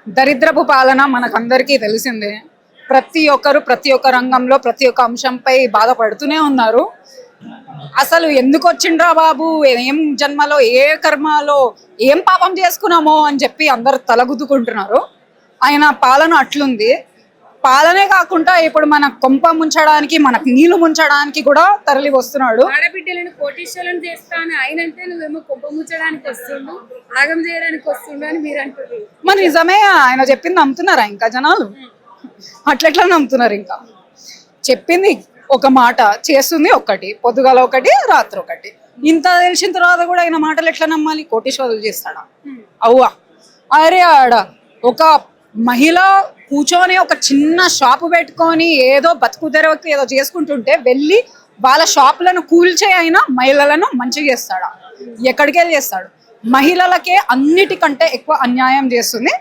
దరిద్రపు పాలన మనకందరికీ తెలిసిందే. ప్రతి ఒక్కరు ప్రతి ఒక్క రంగంలో ప్రతి ఒక్క అంశంపై బాధపడుతూనే ఉన్నారు. అసలు ఎందుకు వచ్చిండ్రా బాబు, ఏం జన్మలో ఏ కర్మలో ఏం పాపం చేసుకున్నామో అని చెప్పి అందరు తలగుద్దుకుంటున్నారు. ఆయన పాలన అట్లుంది. పాలనే కాకుండా ఇప్పుడు మన కొంప ముంచడానికి, మనకు నీళ్లు ముంచడానికి కూడా తరలి వస్తున్నాడు. ఆడబిడ్డలను కోటీశ్వరులను చేస్తాను ఆయన అంటే నువ్వేమో కొంప ముంచడానికి వస్తుండు, ఆగం చేయడానికి వస్తుండు అని మీరు అంటారు. మరి నిజమే, ఆయన చెప్పింది నమ్ముతున్నారా ఇంకా జనాలు? అట్లెట్లా నమ్ముతున్నారు? ఇంకా చెప్పింది ఒక మాట, చేస్తుంది ఒకటి, పొద్దుగాల ఒకటి, రాత్రి ఒకటి. ఇంత తెలిసిన తర్వాత కూడా ఆయన మాటలు ఎట్లా నమ్మాలి? కోటీశ్వరులు చేస్తాడా? అవ్వా అరే, ఆడ ఒక మహిళ కూర్చొని ఒక చిన్న షాపు పెట్టుకొని ఏదో బతుకు తెరవకు ఏదో చేసుకుంటుంటే వెళ్ళి వాళ్ళ షాపులను కూల్చే అయినా మహిళలను మంచిగా చేస్తాడా? ఎక్కడికే చేస్తాడు? మహిళలకే అన్నిటికంటే ఎక్కువ అన్యాయం చేస్తుంది